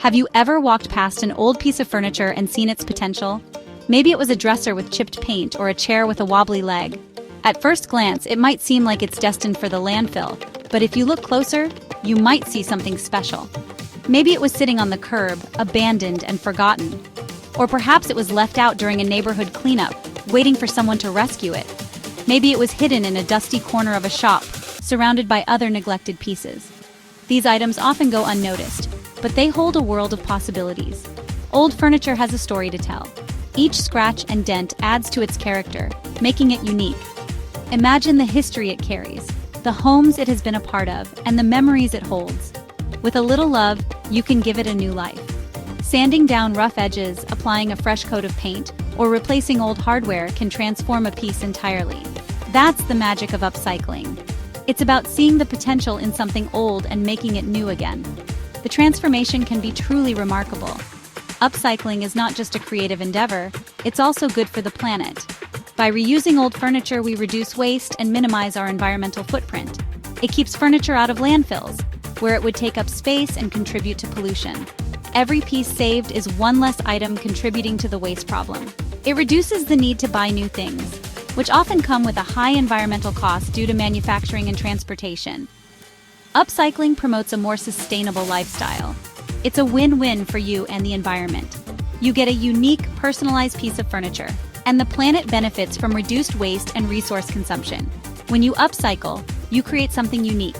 Have you ever walked past an old piece of furniture and seen its potential? Maybe it was a dresser with chipped paint or a chair with a wobbly leg. At first glance, it might seem like it's destined for the landfill, but if you look closer, you might see something special. Maybe it was sitting on the curb, abandoned and forgotten. Or perhaps it was left out during a neighborhood cleanup, waiting for someone to rescue it. Maybe it was hidden in a dusty corner of a shop, surrounded by other neglected pieces. These items often go unnoticed, but they hold a world of possibilities. Old furniture has a story to tell. Each scratch and dent adds to its character, making it unique. Imagine the history it carries, the homes it has been a part of, and the memories it holds. With a little love, you can give it a new life. Sanding down rough edges, applying a fresh coat of paint, or replacing old hardware can transform a piece entirely. That's the magic of upcycling. It's about seeing the potential in something old and making it new again. The transformation can be truly remarkable. Upcycling is not just a creative endeavor, it's also good for the planet. By reusing old furniture, we reduce waste and minimize our environmental footprint. It keeps furniture out of landfills, where it would take up space and contribute to pollution. Every piece saved is one less item contributing to the waste problem. It reduces the need to buy new things, which often come with a high environmental cost due to manufacturing and transportation. Upcycling promotes a more sustainable lifestyle. It's a win-win for you and the environment. You get a unique, personalized piece of furniture, and the planet benefits from reduced waste and resource consumption. When you upcycle, you create something unique.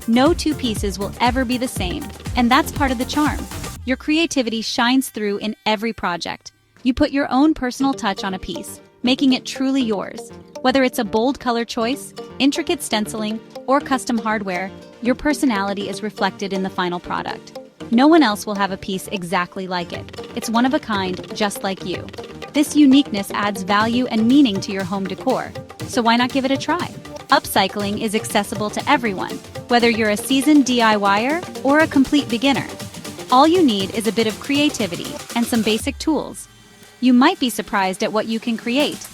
No two pieces will ever be the same, and that's part of the charm. Your creativity shines through in every project. You put your own personal touch on a piece, making it truly yours. Whether it's a bold color choice, intricate stenciling, or custom hardware, your personality is reflected in the final product. No one else will have a piece exactly like it. It's one of a kind, just like you. This uniqueness adds value and meaning to your home decor, so why not give it a try? Upcycling is accessible to everyone, whether you're a seasoned DIYer or a complete beginner. All you need is a bit of creativity and some basic tools. You might be surprised at what you can create.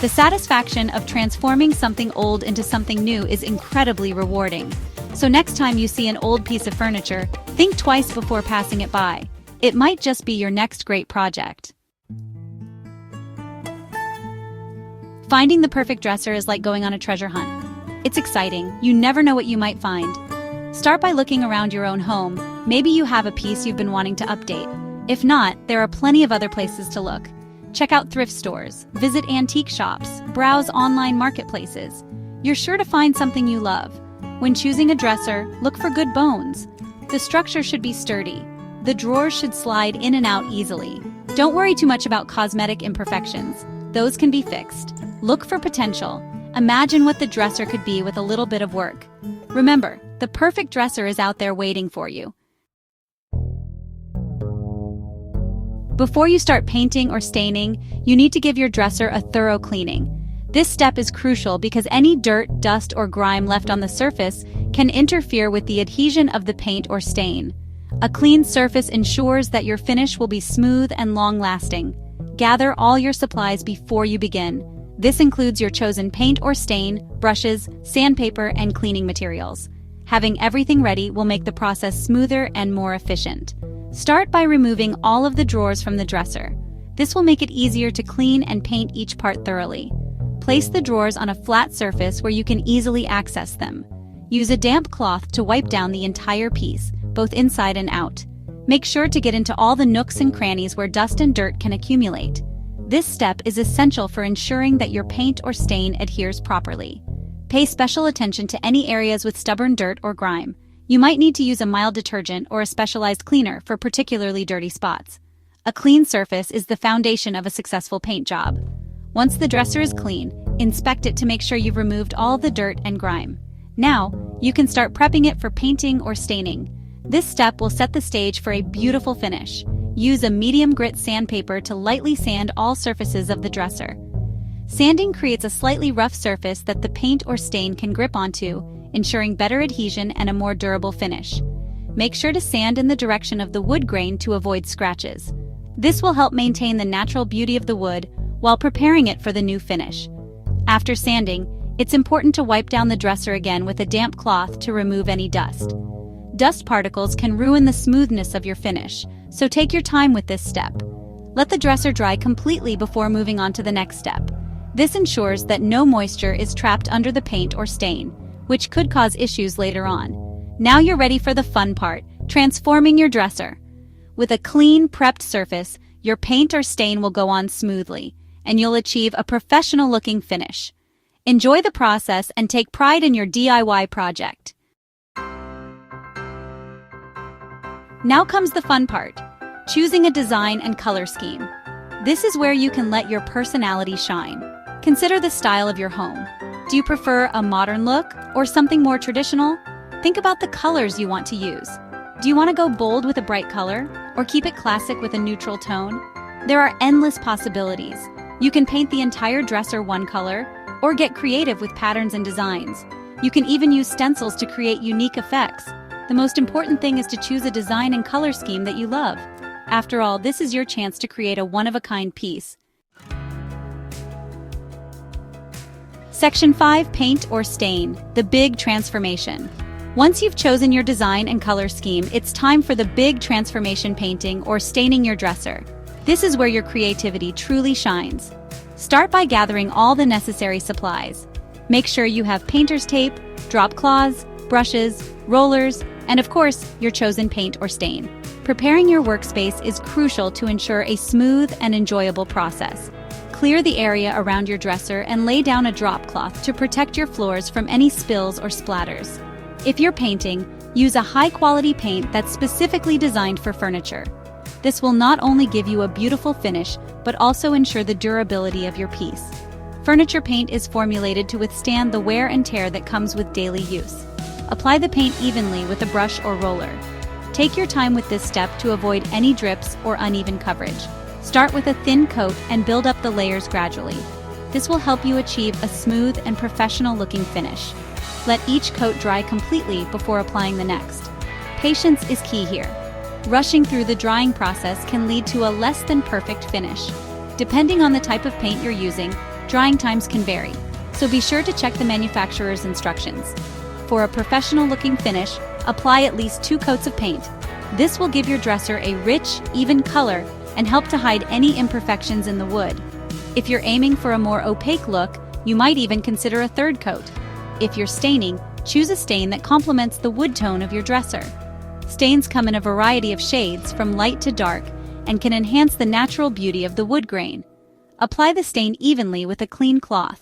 The satisfaction of transforming something old into something new is incredibly rewarding. So next time you see an old piece of furniture, think twice before passing it by. It might just be your next great project. Finding the perfect dresser is like going on a treasure hunt. It's exciting. You never know what you might find. Start by looking around your own home. Maybe you have a piece you've been wanting to update. If not, there are plenty of other places to look. Check out thrift stores, visit antique shops, browse online marketplaces. You're sure to find something you love. When choosing a dresser, look for good bones. The structure should be sturdy. The drawers should slide in and out easily. Don't worry too much about cosmetic imperfections. Those can be fixed. Look for potential. Imagine what the dresser could be with a little bit of work. Remember, the perfect dresser is out there waiting for you. Before you start painting or staining, you need to give your dresser a thorough cleaning. This step is crucial because any dirt, dust, or grime left on the surface can interfere with the adhesion of the paint or stain. A clean surface ensures that your finish will be smooth and long-lasting. Gather all your supplies before you begin. This includes your chosen paint or stain, brushes, sandpaper, and cleaning materials. Having everything ready will make the process smoother and more efficient. Start by removing all of the drawers from the dresser. This will make it easier to clean and paint each part thoroughly. Place the drawers on a flat surface where you can easily access them. Use a damp cloth to wipe down the entire piece, both inside and out. Make sure to get into all the nooks and crannies where dust and dirt can accumulate. This step is essential for ensuring that your paint or stain adheres properly. Pay special attention to any areas with stubborn dirt or grime. You might need to use a mild detergent or a specialized cleaner for particularly dirty spots. A clean surface is the foundation of a successful paint job. Once the dresser is clean, inspect it to make sure you've removed all the dirt and grime. Now, you can start prepping it for painting or staining. This step will set the stage for a beautiful finish. Use a medium grit sandpaper to lightly sand all surfaces of the dresser. Sanding creates a slightly rough surface that the paint or stain can grip onto, ensuring better adhesion and a more durable finish. Make sure to sand in the direction of the wood grain to avoid scratches. This will help maintain the natural beauty of the wood while preparing it for the new finish. After sanding, it's important to wipe down the dresser again with a damp cloth to remove any dust. Dust particles can ruin the smoothness of your finish, so take your time with this step. Let the dresser dry completely before moving on to the next step. This ensures that no moisture is trapped under the paint or stain, which could cause issues later on. Now you're ready for the fun part, transforming your dresser. With a clean, prepped surface, your paint or stain will go on smoothly, and you'll achieve a professional-looking finish. Enjoy the process and take pride in your DIY project. Now comes the fun part, choosing a design and color scheme. This is where you can let your personality shine. Consider the style of your home. Do you prefer a modern look or something more traditional? Think about the colors you want to use. Do you want to go bold with a bright color or keep it classic with a neutral tone? There are endless possibilities. You can paint the entire dresser one color or get creative with patterns and designs. You can even use stencils to create unique effects. The most important thing is to choose a design and color scheme that you love. After all, this is your chance to create a one-of-a-kind piece. Section 5. Paint or stain, the big transformation. Once you've chosen your design and color scheme, it's time for the big transformation, painting or staining your dresser. This is where your creativity truly shines. Start by gathering all the necessary supplies. Make sure you have painter's tape, drop cloths, brushes, rollers, and of course, your chosen paint or stain. Preparing your workspace is crucial to ensure a smooth and enjoyable process. Clear the area around your dresser and lay down a drop cloth to protect your floors from any spills or splatters. If you're painting, use a high-quality paint that's specifically designed for furniture. This will not only give you a beautiful finish, but also ensure the durability of your piece. Furniture paint is formulated to withstand the wear and tear that comes with daily use. Apply the paint evenly with a brush or roller. Take your time with this step to avoid any drips or uneven coverage. Start with a thin coat and build up the layers gradually. This will help you achieve a smooth and professional-looking finish. Let each coat dry completely before applying the next. Patience is key here. Rushing through the drying process can lead to a less than perfect finish. Depending on the type of paint you're using, drying times can vary, so be sure to check the manufacturer's instructions. For a professional-looking finish, apply at least 2 coats of paint. This will give your dresser a rich, even color and help to hide any imperfections in the wood. If you're aiming for a more opaque look, you might even consider a 3rd coat. If you're staining, choose a stain that complements the wood tone of your dresser. Stains come in a variety of shades, from light to dark, and can enhance the natural beauty of the wood grain. Apply the stain evenly with a clean cloth.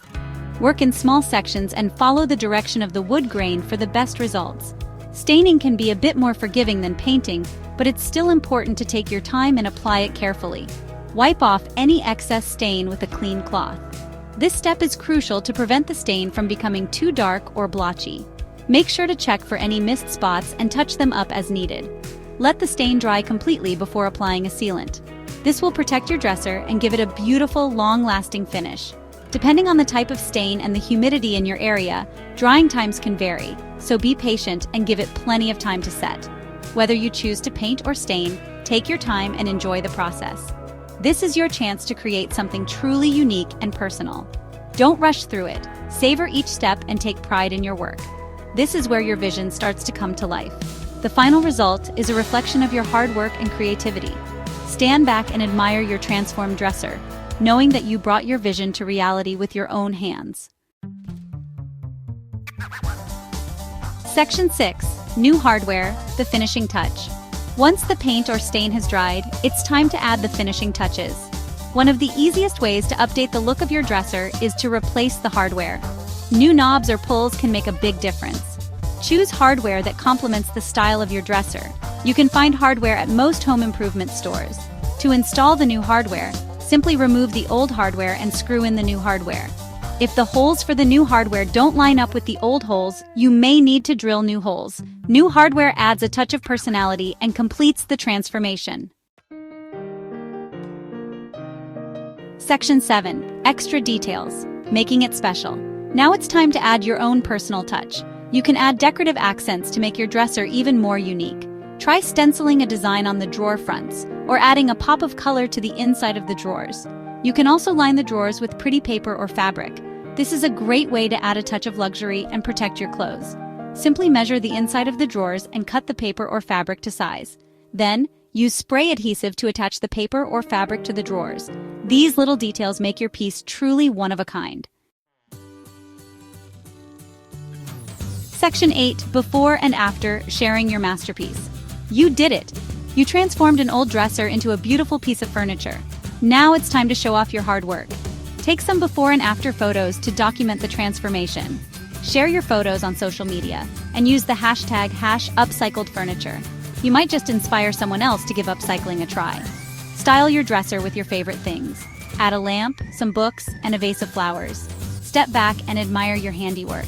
Work in small sections and follow the direction of the wood grain for the best results. Staining can be a bit more forgiving than painting, but it's still important to take your time and apply it carefully. Wipe off any excess stain with a clean cloth. This step is crucial to prevent the stain from becoming too dark or blotchy. Make sure to check for any missed spots and touch them up as needed. Let the stain dry completely before applying a sealant. This will protect your dresser and give it a beautiful, long-lasting finish. Depending on the type of stain and the humidity in your area, drying times can vary, so be patient and give it plenty of time to set. Whether you choose to paint or stain, take your time and enjoy the process. This is your chance to create something truly unique and personal. Don't rush through it. Savor each step and take pride in your work. This is where your vision starts to come to life. The final result is a reflection of your hard work and creativity. Stand back and admire your transformed dresser, knowing that you brought your vision to reality with your own hands. Section 6. New hardware, the finishing touch. Once the paint or stain has dried, it's time to add the finishing touches. One of the easiest ways to update the look of your dresser is to replace the hardware. New knobs or pulls can make a big difference. Choose hardware that complements the style of your dresser. You can find hardware at most home improvement stores. To install the new hardware, simply remove the old hardware and screw in the new hardware. If the holes for the new hardware don't line up with the old holes, you may need to drill new holes. New hardware adds a touch of personality and completes the transformation. Section 7. Extra details, making it special. Now it's time to add your own personal touch. You can add decorative accents to make your dresser even more unique. Try stenciling a design on the drawer fronts, or adding a pop of color to the inside of the drawers. You can also line the drawers with pretty paper or fabric. This is a great way to add a touch of luxury and protect your clothes. Simply measure the inside of the drawers and cut the paper or fabric to size. Then, Use spray adhesive to attach the paper or fabric to the drawers. These little details make your piece truly one of a kind. Section 8. Before and after sharing your masterpiece. You did it! You transformed an old dresser into a beautiful piece of furniture. Now it's time to show off your hard work. Take some before and after photos to document the transformation. Share your photos on social media and use the hashtag #upcycledfurniture. You might just inspire someone else to give upcycling a try. Style your dresser with your favorite things. Add a lamp, some books, and a vase of flowers. Step back and admire your handiwork.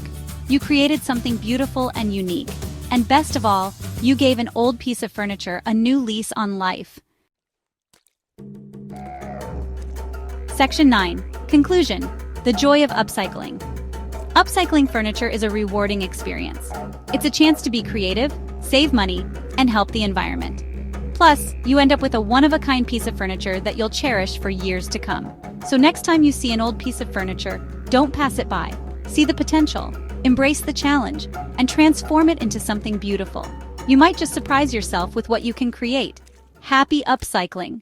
You created something beautiful and unique. And best of all, you gave an old piece of furniture a new lease on life. Section 9. Conclusion. The joy of upcycling. Upcycling furniture is a rewarding experience. It's a chance to be creative, save money, and help the environment. Plus, you end up with a one-of-a-kind piece of furniture that you'll cherish for years to come. So next time you see an old piece of furniture, don't pass it by. See the potential, embrace the challenge, and transform it into something beautiful. You might just surprise yourself with what you can create. Happy upcycling!